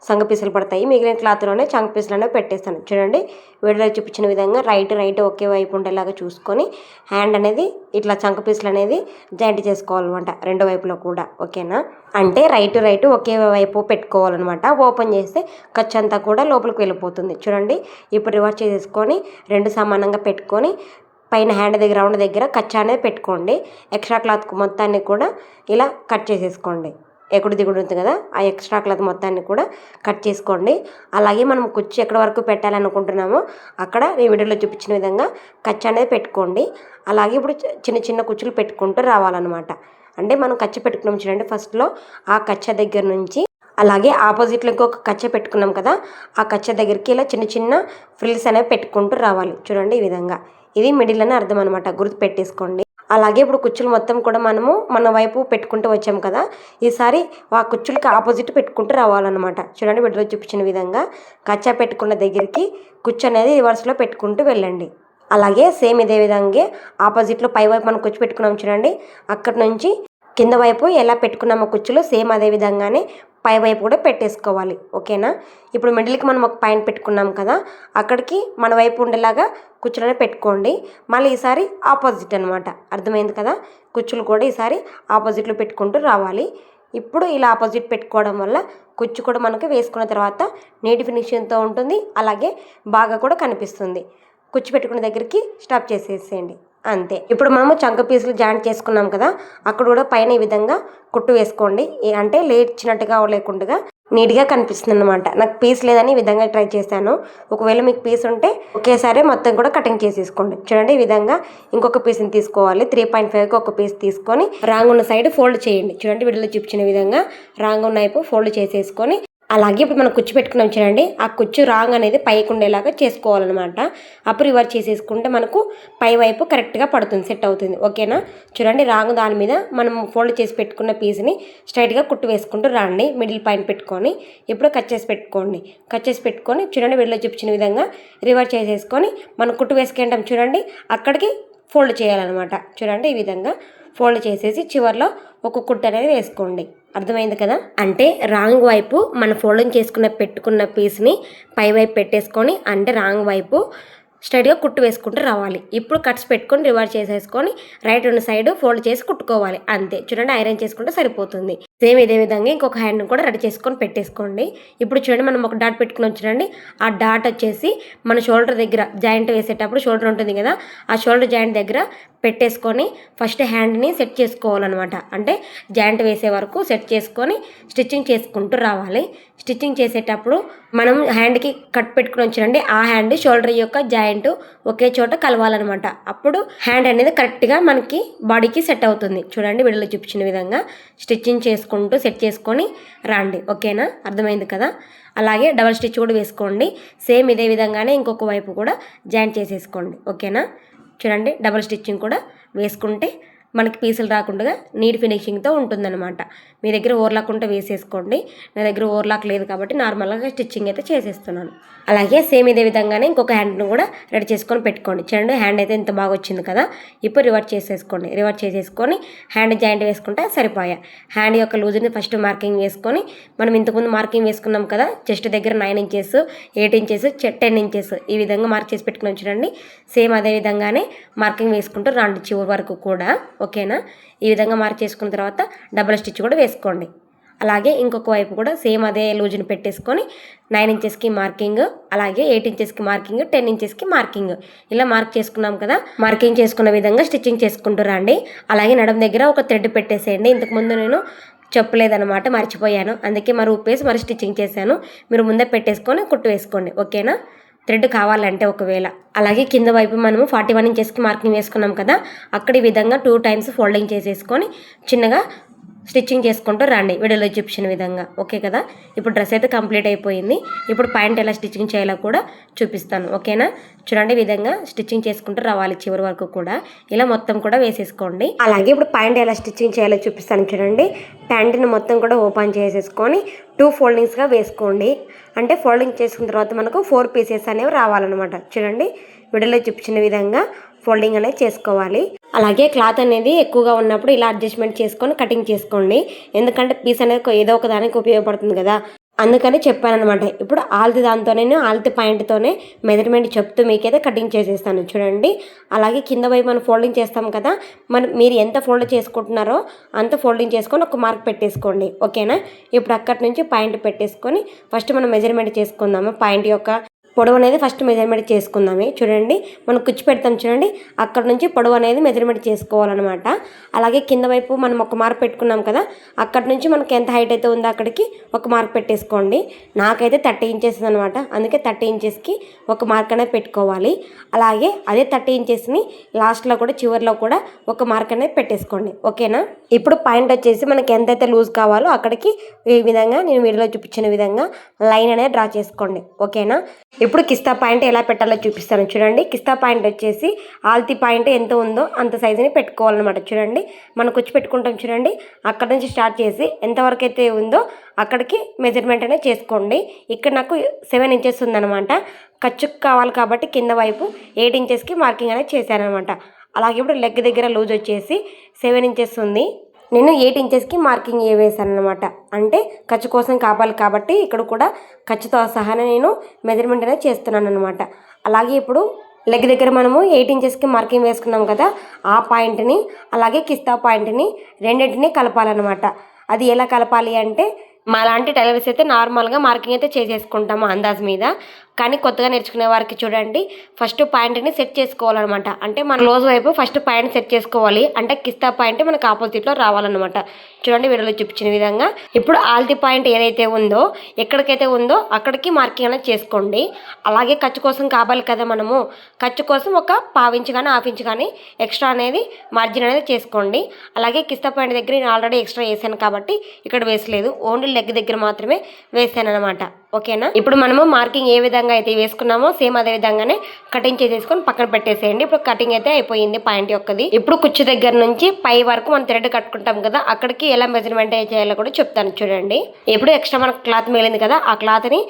సంగ పీసులు పడతాయి. మిగిలిన క్లాత్లోనే చంక పీసులు అనేవి పెట్టేస్తాను. చూడండి వీడియోలో చూపించిన విధంగా రైట్ ఒకే వైపు ఉండేలాగా చూసుకొని హ్యాండ్ అనేది ఇట్లా చంక పీసులు అనేది జాయింట్ చేసుకోవాలన్నమాట రెండు వైపులో కూడా. ఓకేనా, అంటే రైట్ ఒకే వైపు పెట్టుకోవాలన్నమాట. ఓపెన్ చేస్తే ఖర్చు అంతా కూడా లోపలికి వెళ్ళిపోతుంది. చూడండి ఇప్పుడు రివర్స్ చేసేసుకొని రెండు సమానంగా పెట్టుకొని పైన హ్యాండ్ దగ్గర రౌండ్ దగ్గర కచ్చా అనేది పెట్టుకోండి. ఎక్స్ట్రా క్లాత్ మొత్తాన్ని కూడా ఇలా కట్ చేసేసుకోండి. ఎగుడు దిగుడు ఉంటుంది కదా, ఆ ఎక్స్ట్రా క్లాత్ మొత్తాన్ని కూడా కట్ చేసుకోండి. అలాగే మనం కుచ్చు ఎక్కడి వరకు పెట్టాలనుకుంటున్నామో అక్కడ ఈ వీడియోలో చూపించిన విధంగా కచ్చా అనేది పెట్టుకోండి. అలాగే ఇప్పుడు చిన్న కుచ్చులు పెట్టుకుంటూ రావాలన్నమాట. అంటే మనం కచ్చ పెట్టుకున్నాం చూడండి ఫస్ట్లో, ఆ కచ్చ దగ్గర నుంచి అలాగే ఆపోజిట్లో ఇంకొక కచ్చ పెట్టుకున్నాం కదా, ఆ కచ్చ దగ్గరికి ఇలా చిన్న ఫ్రిల్స్ అనేవి పెట్టుకుంటూ రావాలి. చూడండి ఈ విధంగా, ఇది మిడిల్ అని అర్థం అనమాట, గుర్తు పెట్టేసుకోండి. అలాగే ఇప్పుడు కుచ్చులు మొత్తం కూడా మనము మన వైపు పెట్టుకుంటూ వచ్చాం కదా, ఈసారి ఆ కుచ్చులకి ఆపోజిట్ పెట్టుకుంటూ రావాలన్నమాట. చూడండి వీడియోలో చూపించిన విధంగా కచ్చా పెట్టుకున్న దగ్గరికి కుచ్చు అనేది రివర్స్లో పెట్టుకుంటూ వెళ్ళండి. అలాగే సేమ్ ఇదే విధంగా ఆపోజిట్లో పై వైపు మనం కుచ్చు పెట్టుకున్నాం చూడండి, అక్కడి నుంచి కింద వైపు ఎలా పెట్టుకున్నామో కుచ్చులు సేమ్ అదే విధంగానే పై వైపు కూడా పెట్టేసుకోవాలి. ఓకేనా, ఇప్పుడు మిడిల్కి మనం ఒక పైన పెట్టుకున్నాం కదా, అక్కడికి మన వైపు ఉండేలాగా కుచ్చులనే పెట్టుకోండి. మళ్ళీ ఈసారి ఆపోజిట్ అనమాట, అర్థమైంది కదా, కుచ్చులు కూడా ఈసారి ఆపోజిట్లో పెట్టుకుంటూ రావాలి. ఇప్పుడు ఇలా ఆపోజిట్ పెట్టుకోవడం వల్ల కుచ్చు కూడా మనకు వేసుకున్న తర్వాత నీట్ ఫినిషింగ్తో ఉంటుంది. అలాగే బాగా కూడా కనిపిస్తుంది. కుచ్చు పెట్టుకున్న దగ్గరికి స్టాప్ చేసేసేయండి, అంతే. ఇప్పుడు మనము చంక పీసులు జాయింట్ చేసుకున్నాం కదా, అక్కడ కూడా పైన ఈ విధంగా కుట్టు వేసుకోండి. అంటే లేచినట్టుగా లేకుండా నీట్గా కనిపిస్తుంది అనమాట. నాకు పీస్ లేదని ఈ విధంగా ట్రై చేశాను. ఒకవేళ మీకు పీస్ ఉంటే ఒకేసారి మొత్తం కూడా కటింగ్ చేసేసుకోండి. చూడండి ఈ విధంగా ఇంకొక పీస్ని తీసుకోవాలి. 3.5కి ఒక పీస్ తీసుకొని రాంగ్ ఉన్న సైడ్ ఫోల్డ్ చేయండి. చూడండి వీడియోలో చూపించిన విధంగా రాంగ్ ఉన్న వైపు ఫోల్డ్ చేసేసుకొని అలాగే ఇప్పుడు మనం కుచ్చు పెట్టుకున్నాం చూడండి, ఆ కుచ్చు రాంగ్ అనేది పైకి ఉండేలాగా చేసుకోవాలన్నమాట. అప్పుడు రివర్స్ చేసేసుకుంటే మనకు పై వైపు కరెక్ట్గా పడుతుంది, సెట్ అవుతుంది. ఓకేనా, చూడండి రాంగ్ దాని మీద మనం ఫోల్డ్ చేసి పెట్టుకున్న పీస్ని స్ట్రైట్గా కుట్టు వేసుకుంటూ రండి. మిడిల్ పైన పెట్టుకొని ఇప్పుడు కట్ చేసి పెట్టుకోండి. కట్ చేసి పెట్టుకొని చూడండి వీడియోలో చూపించిన విధంగా రివర్స్ చేసేసుకొని మనం కుట్టు వేసుకుంటాం చూడండి, అక్కడికి ఫోల్డ్ చేయాలన్నమాట. చూడండి ఈ విధంగా ఫోల్డ్ చేసేసి చివర్లో ఒక కుట్టు అనేది వేసుకోండి. అర్థమైంది కదా, అంటే రాంగ్ వైపు మన ఫోల్డింగ్ చేసుకున్న పెట్టుకున్న పీస్ని పై వైపు పెట్టేసుకొని అంటే రాంగ్ వైపు స్ట్రైట్గా కుట్టు వేసుకుంటూ రావాలి. ఇప్పుడు కట్స్ పెట్టుకొని రివర్స్ చేసేసుకొని రైట్ ఉన్న సైడ్ ఫోల్డ్ చేసి కుట్టుకోవాలి, అంతే. చూడండి ఐరన్ చేసుకుంటే సరిపోతుంది. సేమ్ ఇదే విధంగా ఇంకొక హ్యాండ్ కూడా రెడీ చేసుకొని పెట్టేసుకోండి. ఇప్పుడు చూడండి మనం ఒక డాట్ పెట్టుకుని చూడండి, ఆ డాట్ వచ్చేసి మన షోల్డర్ దగ్గర జాయింట్ వేసేటప్పుడు షోల్డర్ ఉంటుంది కదా, ఆ షోల్డర్ జాయింట్ దగ్గర పెట్టేసుకొని ఫస్ట్ హ్యాండ్ని సెట్ చేసుకోవాలన్నమాట. అంటే జాయింట్ వేసే వరకు సెట్ చేసుకొని స్టిచ్చింగ్ చేసుకుంటూ రావాలి. స్టిచ్చింగ్ చేసేటప్పుడు మనం హ్యాండ్కి కట్ పెట్టుకుని చూడండి, ఆ హ్యాండ్ షోల్డర్ యొక్క జాయింట్ ఒకే చోట కలవాలన్నమాట. అప్పుడు హ్యాండ్ అనేది కరెక్ట్గా మనకి బాడీకి సెట్ అవుతుంది. చూడండి వీడియోలో చూపించిన విధంగా స్టిచ్చింగ్ చేసుకుంటూ సెట్ చేసుకొని రండి. ఓకేనా, అర్థమైంది కదా. అలాగే డబల్ స్టిచ్ కూడా వేసుకోండి. సేమ్ ఇదే విధంగానే ఇంకొక వైపు కూడా జాయింట్ చేసేసుకోండి. ఓకేనా, చూడండి డబల్ స్టిచ్చింగ్ కూడా వేసుకుంటే మనకి పీసులు రాకుండా నీట్ ఫినిషింగ్తో ఉంటుందన్నమాట. మీ దగ్గర ఓవర్లాక్ ఉంటే వేసేసుకోండి. నా దగ్గర ఓవర్లాక్ లేదు కాబట్టి నార్మల్గా స్టిచ్చింగ్ అయితే చేసేస్తున్నాను. అలాగే సేమ్ ఇదే విధంగానే ఇంకొక హ్యాండ్ను కూడా రెడీ చేసుకొని పెట్టుకోండి. చూడండి హ్యాండ్ అయితే ఇంత బాగా వచ్చింది కదా, ఇప్పుడు రివర్స్ చేసేసుకోండి. రివర్స్ చేసేసుకొని హ్యాండ్ జాయింట్ వేసుకుంటే సరిపోయా. హ్యాండ్ యొక్క లూజ్ని ఫస్ట్ మార్కింగ్ వేసుకొని మనం ఇంతకుముందు మార్కింగ్ వేసుకున్నాం కదా, చెస్ట్ దగ్గర 9 ఇంచెస్ 8 ఇంచెస్ 10 ఇంచెస్ ఈ విధంగా మార్క్ చేసి పెట్టుకున్నాం చూడండి. సేమ్ అదే విధంగానే మార్కింగ్ వేసుకుంటూ రాండి చివరి వరకు కూడా. ఓకేనా, ఈ విధంగా మార్క్ చేసుకున్న తర్వాత డబుల్ స్టిచ్ కూడా వేసుకోండి. అలాగే ఇంకొక వైపు కూడా సేమ్ అదే లూజ్ని పెట్టేసుకొని 9 ఇంచెస్కి మార్కింగ్, అలాగే 8 ఇంచెస్కి మార్కింగ్, 10 ఇంచెస్కి మార్కింగ్ ఇలా మార్క్ చేసుకున్నాం కదా. మార్కింగ్ చేసుకున్న విధంగా స్టిచ్చింగ్ చేసుకుంటూ రండి. అలాగే నడుము దగ్గర ఒక థ్రెడ్ పెట్టేసేయండి. ఇంతకుముందు నేను చెప్పలేదన్నమాట, మర్చిపోయాను, అందుకే మరి ఉప్పేసి మరి స్టిచ్చింగ్ చేశాను. మీరు ముందే పెట్టేసుకొని కుట్టు వేసుకోండి. ఓకేనా, థ్రెడ్ కావాలంటే ఒకవేళ. అలాగే కింద వైపు మనము 41 ఇంచెస్కి మార్కింగ్ వేసుకున్నాం కదా, అక్కడ ఈ విధంగా 2 టైమ్స్ ఫోల్డింగ్ చేసేసుకొని చిన్నగా స్టిచ్చింగ్ చేసుకుంటూ రండి వీడియోలో చూపించిన విధంగా. ఓకే కదా, ఇప్పుడు డ్రెస్ అయితే కంప్లీట్ అయిపోయింది. ఇప్పుడు ప్యాంట్ ఎలా స్టిచ్చింగ్ చేయాలో కూడా చూపిస్తాను. ఓకేనా, చూడండి ఈ విధంగా స్టిచ్చింగ్ చేసుకుంటూ రావాలి చివరి వరకు కూడా. ఇలా మొత్తం కూడా వేసేసుకోండి. అలాగే ఇప్పుడు ప్యాంట్ ఎలా స్టిచ్చింగ్ చేయాలో చూపిస్తాను చూడండి. ప్యాంట్ని మొత్తం కూడా ఓపెన్ చేసేసుకొని 2 ఫోల్డింగ్స్గా వేసుకోండి. అంటే ఫోల్డింగ్ చేసుకున్న తర్వాత మనకు 4 పీసెస్ అనేవి రావాలన్నమాట. చూడండి వీడియోలో చూపించిన విధంగా ఫోల్డింగ్ అనేది చేసుకోవాలి. అలాగే క్లాత్ అనేది ఎక్కువగా ఉన్నప్పుడు ఇలా అడ్జస్ట్మెంట్ చేసుకొని కటింగ్ చేసుకోండి. ఎందుకంటే పీస్ అనేది ఏదో ఒక దానికి ఉపయోగపడుతుంది కదా, అందుకని చెప్పానమాట. ఇప్పుడు ఆల్తి దాంతోనే ఆల్తి పాయింట్తోనే మెజర్మెంట్ చెప్తూ మీకైతే కటింగ్ చేసేస్తాను చూడండి. అలాగే కింద వైపు మనం ఫోల్డింగ్ చేస్తాం కదా, మీరు ఎంత ఫోల్డ్ చేసుకుంటున్నారో అంత ఫోల్డింగ్ చేసుకొని ఒక మార్క్ పెట్టేసుకోండి. ఓకేనా? ఇప్పుడు అక్కడి నుంచి పాయింట్ పెట్టేసుకొని ఫస్ట్ మనం మెజర్మెంట్ చేసుకుందాము. పాయింట్ యొక్క పొడవు అనేది ఫస్ట్ మెజర్మెంట్ చేసుకుందామే. చూడండి, మనం కుచ్చి పెడతాం చూడండి, అక్కడ నుంచి పొడవు అనేది మెజర్మెంట్ చేసుకోవాలన్నమాట. అలాగే కింద వైపు మనం ఒక మార్క్ పెట్టుకున్నాం కదా, అక్కడి నుంచి మనకి ఎంత హైట్ అయితే ఉందో అక్కడికి ఒక మార్క్ పెట్టేసుకోండి. నాకైతే 30 ఇంచెస్ అనమాట, అందుకే 30 ఇంచెస్కి ఒక మార్క్ అనేది పెట్టుకోవాలి. అలాగే అదే 30 ఇంచెస్ని లాస్ట్లో కూడా చివరిలో కూడా ఒక మార్క్ అనేది పెట్టేసుకోండి. ఓకేనా? ఇప్పుడు పాయింట్ వచ్చేసి మనకి ఎంతైతే లూజ్ కావాలో అక్కడికి ఈ విధంగా నేను వీడియోలో చూపించిన విధంగా లైన్ అనేది డ్రా చేసుకోండి. ఓకేనా? ఇప్పుడు కిస్తా పాయింట్ ఎలా పెట్టాలో చూపిస్తాను చూడండి. కిస్తా పాయింట్ వచ్చేసి ఆల్తి పాయింట్ ఎంత ఉందో అంత సైజుని పెట్టుకోవాలన్నమాట. చూడండి, మనం కుచ్చి పెట్టుకుంటాం చూడండి, అక్కడ నుంచి స్టార్ట్ చేసి ఎంతవరకు అయితే ఉందో అక్కడికి మెజర్మెంట్ అనేది చేసుకోండి. ఇక్కడ నాకు 7 ఇంచెస్ ఉందన్నమాట. ఖర్చుకు కావాలి కాబట్టి కింద వైపు 8 ఇంచెస్కి మార్కింగ్ అనేది చేశానమాట. అలాగే ఇప్పుడు లెగ్ దగ్గర లూజ్ వచ్చేసి 7 ఇంచెస్ ఉంది. నేను 8 ఇంచెస్కి మార్కింగ్ వేసాను అనమాట. అంటే ఖర్చు కోసం కావాలి కాబట్టి ఇక్కడ కూడా ఖర్చుతో సహా నేను మెజర్మెంట్ అనేది చేస్తున్నాను అనమాట. అలాగే ఇప్పుడు లెగ్ దగ్గర మనము 8 ఇంచెస్కి మార్కింగ్ వేసుకున్నాం కదా, ఆ పాయింట్ని అలాగే కిస్తా పాయింట్ని రెండింటిని కలపాలన్నమాట. అది ఎలా కలపాలి అంటే, మాలాంటి టైలర్స్ అయితే నార్మల్గా మార్కింగ్ అయితే చేసేసుకుంటాము అందాజ్ మీద. కానీ కొత్తగా నేర్చుకునే వారికి చూడండి, ఫస్ట్ పాయింట్ని సెట్ చేసుకోవాలన్నమాట. అంటే మన క్లోజ్ వైపు ఫస్ట్ పాయింట్ సెట్ చేసుకోవాలి. అంటే కిస్తా పాయింట్ మనకు ఆపోజిట్లో రావాలన్నమాట. చూడండి, వీడియోలో చూపించిన విధంగా. ఇప్పుడు ఆల్తి పాయింట్ ఏదైతే ఉందో ఎక్కడికైతే ఉందో అక్కడికి మార్కింగ్ అనేది చేసుకోండి. అలాగే ఖర్చు కోసం కావాలి కదా, మనము ఖర్చు కోసం ఒక 1/2 ఇంచ్ కానీ 1/2 ఇంచ్ కానీ ఎక్స్ట్రా అనేది మార్జిన్ అనేది చేసుకోండి. అలాగే కిస్తా పాయింట్ దగ్గర నేను ఆల్రెడీ ఎక్స్ట్రా వేసాను కాబట్టి ఇక్కడ వేసలేదు, ఓన్లీ లెగ్ దగ్గర మాత్రమే వేసాను అనమాట. ఓకేనా? ఇప్పుడు మనము మార్కింగ్ ఏ విధంగా అయితే వేసుకున్నామో సేమ్ అదే విధంగానే కటింగ్ చేసేసుకొని పక్కన పెట్టేసేయండి. ఇప్పుడు కటింగ్ అయితే అయిపోయింది పాయింట్ యొక్కది. ఇప్పుడు కుచ్చు దగ్గర నుంచి పై వరకు మనం థ్రెడ్ కట్టుకుంటాం కదా, అక్కడికి ఎలా మెజర్మెంట్ చేయాలో కూడా చెప్తాను చూడండి. ఇప్పుడు ఎక్స్ట్రా మనకు క్లాత్ మిగిలింది కదా, ఆ క్లాత్ని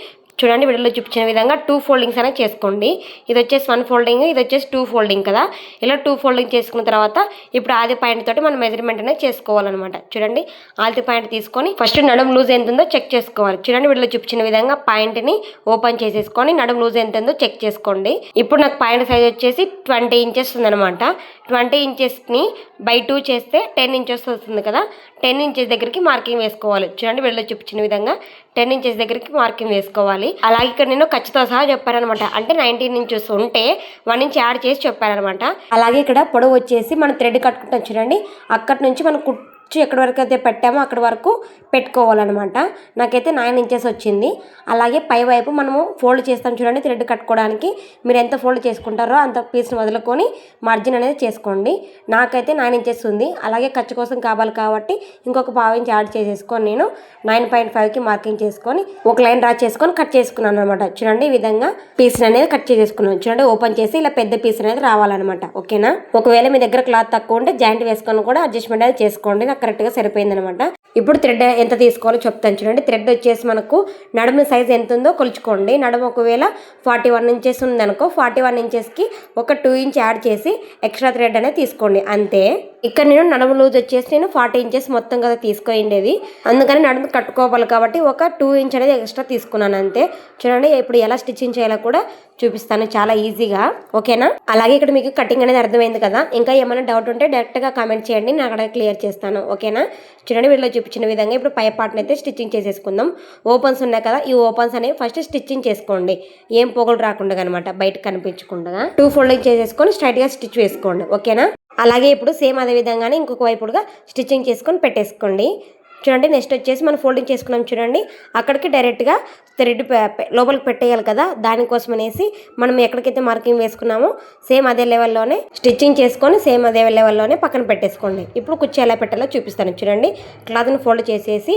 చూడండి వీడియోలో చూపించిన విధంగా 2 ఫోల్డింగ్స్ అనేది చేసుకోండి. ఇది వచ్చేసి 1 ఫోల్డింగ్, ఇది వచ్చేసి 2 ఫోల్డింగ్ కదా. ఇలా 2 ఫోల్డింగ్ చేసుకున్న తర్వాత ఇప్పుడు ఆది పాయింట్ తోటి మనం మెజర్మెంట్ అనేది చేసుకోవాలన్నమాట. చూడండి, ఆది పాయింట్ తీసుకొని ఫస్ట్ నడుము లూజ్ ఎంత ఉందో చెక్ చేసుకోవాలి. చూడండి, వీడియోలో చూపించిన విధంగా పాయింట్ని ఓపెన్ చేసేసుకొని నడుము లూజ్ ఎంత ఉందో చెక్ చేసుకోండి. ఇప్పుడు నాకు పాయింట్ సైజ్ వచ్చేసి 20 ఇంచెస్ ఉందన్నమాట. 20 ఇంచెస్ని బై 2 చేస్తే 10 ఇంచెస్ వస్తుంది కదా. 10 ఇంచెస్ దగ్గరికి మార్కింగ్ వేసుకోవాలి. చూడండి, వీడియోలో చూపించిన విధంగా 10 ఇంచెస్ దగ్గరికి మార్కింగ్ వేసుకోవాలి. అలాగే ఇక్కడ నేను ఖర్చుతో సహా చెప్పానమాట. అంటే 19 ఇంచెస్ ఉంటే 1 ఇంచ్ యాడ్ చేసి చెప్పానమాట. అలాగే ఇక్కడ పొడవు వచ్చేసి మనం థ్రెడ్ కట్టుకుంటాం చూడండి, అక్కడి నుంచి మనం ఎక్కడి వరకు అయితే పెట్టామో అక్కడి వరకు పెట్టుకోవాలన్నమాట. నాకైతే 9 ఇంచెస్ వచ్చింది. అలాగే పై వైపు మనము ఫోల్డ్ చేస్తాం చూడండి, థ్రెడ్ కట్టుకోవడానికి మీరు ఎంత ఫోల్డ్ చేసుకుంటారో అంత పీస్ని వదులుకొని మార్జిన్ అనేది చేసుకోండి. నాకైతే 9 ఇంచెస్ ఉంది. అలాగే ఖర్చు కోసం కావాలి కాబట్టి ఇంకొక 1/2 ఇంచ్ యాడ్ చేసేసుకొని నేను 9.5కి మార్కింగ్ చేసుకొని ఒక లైన్ డ్రా చేసుకొని కట్ చేసుకున్నాను అనమాట. చూడండి, ఈ విధంగా పీస్ అనేది కట్ చేసేసుకున్నాను. చూడండి, ఓపెన్ చేసి ఇలా పెద్ద పీస్ అనేది రావాలన్నమాట. ఓకేనా? ఒకవేళ మీ దగ్గర క్లాత్ తక్కువ ఉంటే జాయింట్ వేసుకొని కూడా అడ్జస్ట్మెంట్ అనేది చేసుకోండి. కరెక్ట్గా సరిపోయిందనమాట. ఇప్పుడు థ్రెడ్ ఎంత తీసుకోవాలో చెప్తాను చూడండి. థ్రెడ్ వచ్చేసి మనకు నడుము సైజ్ ఎంత ఉందో కొలుచుకోండి. నడుము ఒకవేళ 41 ఇంచెస్ ఉందనుకో, 41 ఇంచెస్కి ఒక 2 ఇంచ్ యాడ్ చేసి ఎక్స్ట్రా థ్రెడ్ అనేది తీసుకోండి అంతే. ఇక్కడ నేను నడుము లూజ్ వచ్చేసి నేను 40 ఇంచెస్ మొత్తం కదా తీసుకోండేది, అందుకని నడుము కట్టుకోవాలి కాబట్టి ఒక 2 ఇంచ్ అనేది ఎక్స్ట్రా తీసుకున్నాను అంతే. చూడండి, ఇప్పుడు ఎలా స్టిచ్చింగ్ చేయాలో కూడా చూపిస్తాను చాలా ఈజీగా. ఓకేనా? అలాగే ఇక్కడ మీకు కటింగ్ అనేది అర్థమైంది కదా. ఇంకా ఏమైనా డౌట్ ఉంటే డైరెక్ట్గా కామెంట్ చేయండి, నేను అక్కడ క్లియర్ చేస్తాను. ఓకేనా? చూడండి, వీడియోలో చూపించిన విధంగా ఇప్పుడు పై పార్ట్ని అయితే స్టిచ్చింగ్ చేసేసుకుందాం. ఓపెన్స్ ఉన్నాయి కదా, ఈ ఓపెన్స్ అనేవి ఫస్ట్ స్టిచ్చింగ్ చేసుకోండి, ఏం పోగులు రాకుండా అనమాట, బయటకు కనిపించకుండా 2 ఫోల్డింగ్ చేసేసుకొని స్ట్రైట్గా స్టిచ్ వేసుకోండి. ఓకేనా? అలాగే ఇప్పుడు సేమ్ అదే విధంగానే ఇంకొక వైపుగా స్టిచ్చింగ్ చేసుకొని పెట్టేసుకోండి. చూడండి, నెక్స్ట్ వచ్చేసి మనం ఫోల్డింగ్ చేసుకున్నాం చూడండి, అక్కడికి డైరెక్ట్గా థ్రెడ్ లోపలికి పెట్టేయాలి కదా, దానికోసం అనేసి మనం ఎక్కడికైతే మార్కింగ్ వేసుకున్నామో సేమ్ అదే లెవెల్లోనే స్టిచ్చింగ్ చేసుకొని సేమ్ అదే లెవెల్లోనే పక్కన పెట్టేసుకోండి. ఇప్పుడు కుర్చీ ఎలా పెట్టాలో చూపిస్తాను చూడండి. క్లాత్ని ఫోల్డ్ చేసేసి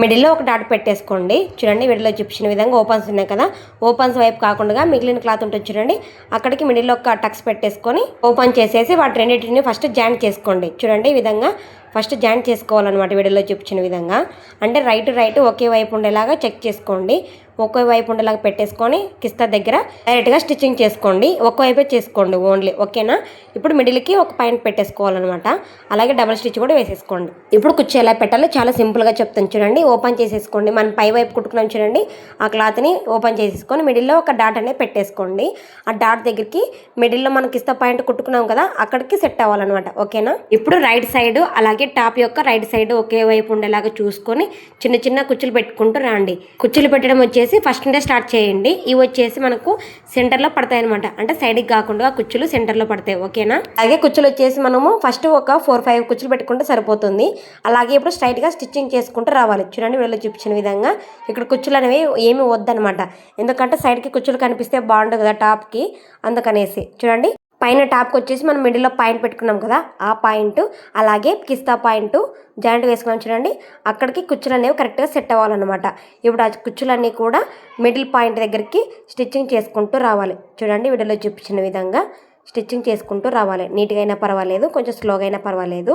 మిడిల్లో ఒక డాట్ పెట్టేసుకోండి. చూడండి, వీడియోలో చూపించిన విధంగా ఓపెన్స్ ఉన్నాయి కదా, ఓపెన్స్ వైపు కాకుండా మిగిలిన క్లాత్ ఉంటుంది చూడండి, అక్కడికి మిడిల్లో ఒక టక్స్ పెట్టేసుకొని ఓపెన్ చేసేసి వాటి రెండింటిని ఫస్ట్ జాయింట్ చేసుకోండి. చూడండి, ఈ విధంగా ఫస్ట్ జాయింట్ చేసుకోవాలన్నమాట వీడియోలో చూపించిన విధంగా. అంటే రైట్ ఒకే వైపు ఉండేలాగా చెక్ చేసుకోండి. ఒకే వైపు ఉండేలాగా పెట్టేసుకొని కిస్తా దగ్గర డైరెక్ట్గా స్టిచ్చింగ్ చేసుకోండి. ఒక్కవైపే చేసుకోండి ఓన్లీ, ఓకేనా. ఇప్పుడు మిడిల్కి ఒక పాయింట్ పెట్టేసుకోవాలన్నమాట. అలాగే డబల్ స్టిచ్ కూడా వేసేసుకోండి. ఇప్పుడు కుర్చీ ఎలా పెట్టాలో చాలా సింపుల్గా చెప్తాను చూడండి. ఓపెన్ చేసేసుకోండి. మనం పై వైపు కుట్టుకున్నాం చూడండి, ఆ క్లాత్ని ఓపెన్ చేసేసుకొని మిడిల్లో ఒక డాట్ అనేది పెట్టేసుకోండి. ఆ డాట్ దగ్గరికి మిడిల్లో మనం కిస్తా పాయింట్ కుట్టుకున్నాం కదా, అక్కడికి సెట్ అవ్వాలన్నమాట, ఓకేనా. ఇప్పుడు రైట్ సైడ్ అలాగే టాప్ యొక్క రైట్ సైడ్ ఒకే వైపు ఉండేలాగా చూసుకొని చిన్న చిన్న కుచ్చులు పెట్టుకుంటూ రండి. కుచ్చులు పెట్టడం వచ్చేసి ఫస్ట్ నుండే స్టార్ట్ చేయండి. ఇవి వచ్చేసి మనకు సెంటర్లో పడతాయి అనమాట, అంటే సైడ్కి కాకుండా కుచ్చులు సెంటర్లో పడతాయి, ఓకేనా. అలాగే కుచ్చులు వచ్చేసి మనము ఫస్ట్ ఒక 4-5 కుచ్చులు పెట్టుకుంటే సరిపోతుంది. అలాగే ఇప్పుడు స్ట్రైట్గా స్టిచ్చింగ్ చేసుకుంటూ రావాలి. చూడండి వీళ్ళు చూపించిన విధంగా. ఇక్కడ కుచ్చులు అనేవి ఏమి వద్దనమాట, ఎందుకంటే సైడ్కి కుచ్చులు కనిపిస్తే బాగుంటుంది కదా టాప్కి, అందుకనేసి. చూడండి పైన టాప్కి వచ్చేసి మనం మిడిల్లో పాయింట్ పెట్టుకున్నాం కదా, ఆ పాయింట్ అలాగే కిస్తా పాయింట్ జాయింట్ వేసుకున్నాం చూడండి, అక్కడికి కుచ్చులు అనేవి కరెక్ట్గా సెట్ అవ్వాలన్నమాట. ఇప్పుడు ఆ కుచ్చులన్నీ కూడా మిడిల్ పాయింట్ దగ్గరికి స్టిచ్చింగ్ చేసుకుంటూ రావాలి. చూడండి వీడియోలో చూపించిన విధంగా స్టిచ్చింగ్ చేసుకుంటూ రావాలి. నీట్గా అయినా పర్వాలేదు, కొంచెం స్లోగా అయినా పర్వాలేదు,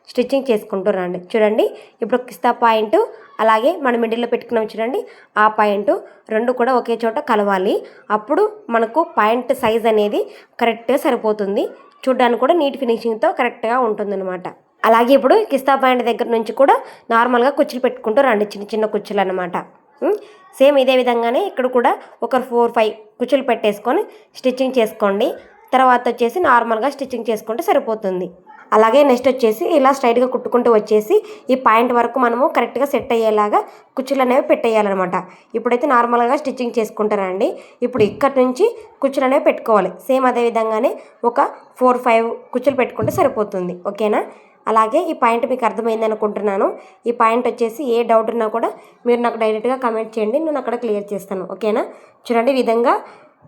స్టిచ్చింగ్ చేసుకుంటూ రండి. చూడండి ఇప్పుడు కిస్తా పాయింట్ అలాగే మనం మిడిల్లో పెట్టుకున్నాం చూడండి, ఆ పాయింట్ రెండు కూడా ఒకే చోట కలవాలి. అప్పుడు మనకు పాయింట్ సైజ్ అనేది కరెక్ట్గా సరిపోతుంది. చూడడానికి కూడా నీట్ ఫినిషింగ్తో కరెక్ట్గా ఉంటుందన్నమాట. అలాగే ఇప్పుడు కిస్తా పాయింట్ దగ్గర నుంచి కూడా నార్మల్గా కుచ్చులు పెట్టుకుంటూ రండి, చిన్న చిన్న కుచ్చులు అనమాట. సేమ్ ఇదే విధంగానే ఇక్కడ కూడా ఒక 4-5 కుచ్చులు పెట్టేసుకొని స్టిచ్చింగ్ చేసుకోండి. తర్వాత వచ్చేసి నార్మల్గా స్టిచ్చింగ్ చేసుకుంటే సరిపోతుంది. అలాగే నెక్స్ట్ వచ్చేసి ఇలా స్ట్రైట్గా కుట్టుకుంటూ వచ్చేసి ఈ పాయింట్ వరకు మనము కరెక్ట్గా సెట్ అయ్యేలాగా కుచ్చులు అనేవి పెట్టేయాలన్నమాట. ఇప్పుడైతే నార్మల్గా స్టిచ్చింగ్ చేసుకుంటారండి. ఇప్పుడు ఇక్కడ నుంచి కుచ్చులు అనేవి పెట్టుకోవాలి. సేమ్ అదే విధంగానే ఒక 4-5 కుచ్చులు పెట్టుకుంటే సరిపోతుంది, ఓకేనా. అలాగే ఈ పాయింట్ మీకు అర్థమైంది అనుకుంటున్నాను. ఈ పాయింట్ వచ్చేసి ఏ డౌట్ ఉన్నా కూడా మీరు నాకు డైరెక్ట్గా కమెంట్ చేయండి, నేను అక్కడ క్లియర్ చేస్తాను, ఓకేనా. చూడండి ఈ విధంగా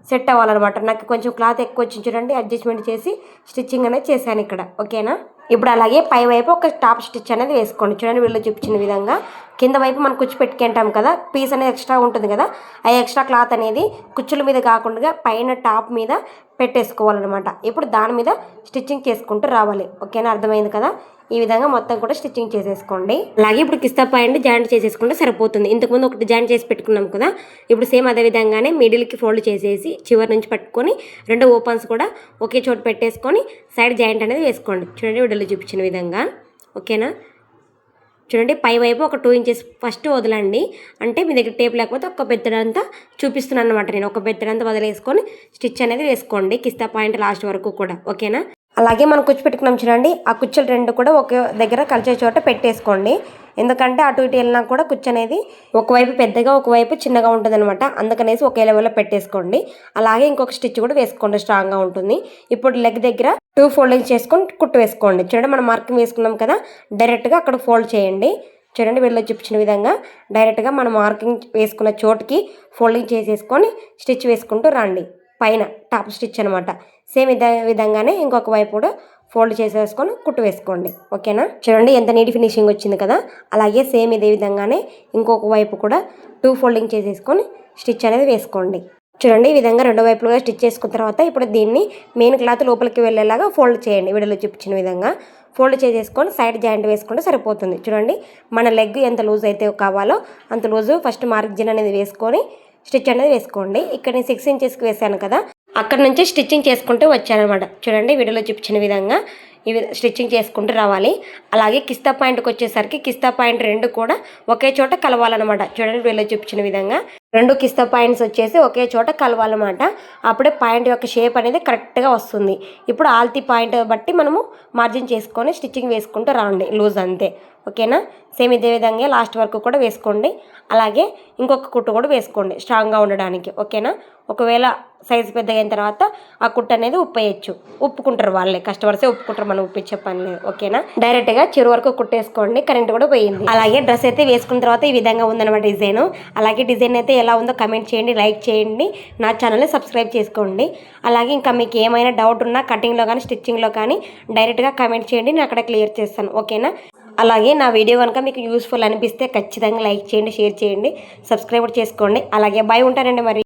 సెట్ అవ్వాలన్నమాట. నాకు కొంచెం క్లాత్ ఎక్కువ వచ్చింది చూడండి, అడ్జస్ట్మెంట్ చేసి స్టిచ్చింగ్ అనేది చేశాను ఇక్కడ, ఓకేనా. ఇప్పుడు అలాగే పై వైపు ఒక టాప్ స్టిచ్ అనేది వేసుకోండి. చూడండి వీళ్ళు చూపించిన విధంగా. కింద వైపు మనం కుచ్చు పెట్టుకుంటాం కదా, పీస్ అనేది ఎక్స్ట్రా ఉంటుంది కదా, ఆ ఎక్స్ట్రా క్లాత్ అనేది కుచ్చుల మీద కాకుండా పైన టాప్ మీద పెట్టేసుకోవాలన్నమాట. ఇప్పుడు దాని మీద స్టిచ్చింగ్ చేసుకుంటూ రావాలి, ఓకేనా. అర్థమైంది కదా. ఈ విధంగా మొత్తం కూడా స్టిచ్చింగ్ చేసేసుకోండి. అలాగే ఇప్పుడు కిస్తా పాయింట్ జాయింట్ చేసేసుకుంటే సరిపోతుంది. ఇంతకుముందు ఒకటి జాయింట్ చేసి పెట్టుకున్నాం కదా, ఇప్పుడు సేమ్ అదే విధంగానే మిడిల్కి ఫోల్డ్ చేసేసి చివరి నుంచి పట్టుకొని రెండు ఓపెన్స్ కూడా ఒకే చోట పెట్టేసుకొని సైడ్ జాయింట్ అనేది వేసుకోండి. చూడండి వీడియోలో చూపించిన విధంగా, ఓకేనా. చూడండి పై వైపు ఒక 2 ఇంచెస్ ఫస్ట్ వదలండి. అంటే మీ దగ్గర టేప్ లేకపోతే ఒక బెత్తడంతా చూపిస్తున్నాను అనమాట. నేను ఒక బెత్తడంతా వదిలేసుకొని స్టిచ్ అనేది వేసుకోండి కిస్తా పాయింట్ లాస్ట్ వరకు కూడా, ఓకేనా. అలాగే మనం కుచ్చు పెట్టుకున్నాం చూడండి, ఆ కుచ్చులు రెండు కూడా ఒకే దగ్గర కలిసే చోట పెట్టేసుకోండి. ఎందుకంటే అటు ఇటు వెళ్ళినా కూడా కుచ్చు అనేది ఒకవైపు పెద్దగా ఒకవైపు చిన్నగా ఉంటుంది అనమాట, అందుకనేసి ఒకే లెవెల్లో పెట్టేసుకోండి. అలాగే ఇంకొక స్టిచ్ కూడా వేసుకోండి, స్ట్రాంగ్గా ఉంటుంది. ఇప్పుడు లెగ్ దగ్గర 2 ఫోల్డింగ్స్ చేసుకొని కుట్టు వేసుకోండి. చూడండి మనం మార్కింగ్ వేసుకున్నాం కదా, డైరెక్ట్గా అక్కడ ఫోల్డ్ చేయండి. చూడండి వీళ్ళు చూపించిన విధంగా డైరెక్ట్గా మనం మార్కింగ్ వేసుకున్న చోటుకి ఫోల్డింగ్ చేసేసుకొని స్టిచ్ వేసుకుంటూ రండి. పైన టాప్ స్టిచ్ అనమాట. సేమ్ ఇదే విధంగానే ఇంకొక వైపు కూడా ఫోల్డ్ చేసేసుకొని కుట్టు వేసుకోండి, ఓకేనా. చూడండి ఎంత నీట్ ఫినిషింగ్ వచ్చింది కదా. అలాగే సేమ్ ఇదే విధంగానే ఇంకొక వైపు కూడా 2 ఫోల్డింగ్ చేసేసుకొని స్టిచ్ అనేది వేసుకోండి. చూడండి ఈ విధంగా రెండు వైపులుగా స్టిచ్ చేసుకున్న తర్వాత ఇప్పుడు దీన్ని మెయిన్ క్లాత్ లోపలికి వెళ్ళేలాగా ఫోల్డ్ చేయండి. వీడియోలో చూపించిన విధంగా ఫోల్డ్ చేసేసుకొని సైడ్ జాయింట్ వేసుకుంటే సరిపోతుంది. చూడండి మన లెగ్ ఎంత లూజ్ అయితే కావాలో అంత లూజు ఫస్ట్ మార్జిన్ అనేది వేసుకొని స్టిచ్ అనేది వేసుకోండి. ఇక్కడ నేను 6 ఇంచెస్కి వేసాను కదా, అక్కడ నుంచి స్టిచ్చింగ్ చేసుకుంటూ వచ్చానమాట. చూడండి వీడియోలో చూపించిన విధంగా ఇవి స్టిచ్చింగ్ చేసుకుంటూ రావాలి. అలాగే కిస్తా పాయింట్కి వచ్చేసరికి కిస్తా పాయింట్ రెండు కూడా ఒకే చోట కలవాలన్నమాట. చూడండి వీడియోలో చూపించిన విధంగా 2 కిస్తా పాయింట్స్ వచ్చేసి ఒకే చోట కలవాలన్నమాట. అప్పుడే పాయింట్ యొక్క షేప్ అనేది కరెక్ట్గా వస్తుంది. ఇప్పుడు ఆల్తీ పాయింట్ బట్టి మనము మార్జిన్ చేసుకొని స్టిచ్చింగ్ వేసుకుంటూ రాండి, లూజ్ అంతే, ఓకేనా. సేమ్ ఇదే విధంగా లాస్ట్ వరకు కూడా వేసుకోండి. అలాగే ఇంకొక కుట్టు కూడా వేసుకోండి స్ట్రాంగ్గా ఉండడానికి, ఓకేనా. ఒకవేళ సైజు పెద్దగా అయిన తర్వాత ఆ కుట్టు అనేది ఉప్పేయచ్చు, ఉప్పుకుంటారు వాళ్ళే, కస్టమర్సే ఉప్పుకుంటారు, మనం ఉప్పించే పని లేదు, ఓకేనా. డైరెక్ట్గా చివరి వరకు కుట్టేసుకోండి. కరెంట్ కూడా పోయింది. అలాగే డ్రెస్ అయితే వేసుకున్న తర్వాత ఈ విధంగా ఉందన్నమాట డిజైన్. అలాగే డిజైన్ అయితే ఎలా ఉందో కమెంట్ చేయండి, లైక్ చేయండి, నా ఛానల్ని సబ్స్క్రైబ్ చేసుకోండి. అలాగే ఇంకా మీకు ఏమైనా డౌట్ ఉన్నా కటింగ్లో కానీ స్టిచ్చింగ్లో కానీ డైరెక్ట్గా కమెంట్ చేయండి, నేను అక్కడ క్లియర్ చేస్తాను, ఓకేనా. అలాగే నా వీడియో కనుక మీకు యూస్ఫుల్ అనిపిస్తే ఖచ్చితంగా లైక్ చేయండి, షేర్ చేయండి, సబ్స్క్రైబ్ చేసుకోండి. అలాగే బాయ్, ఉంటానండి మరి.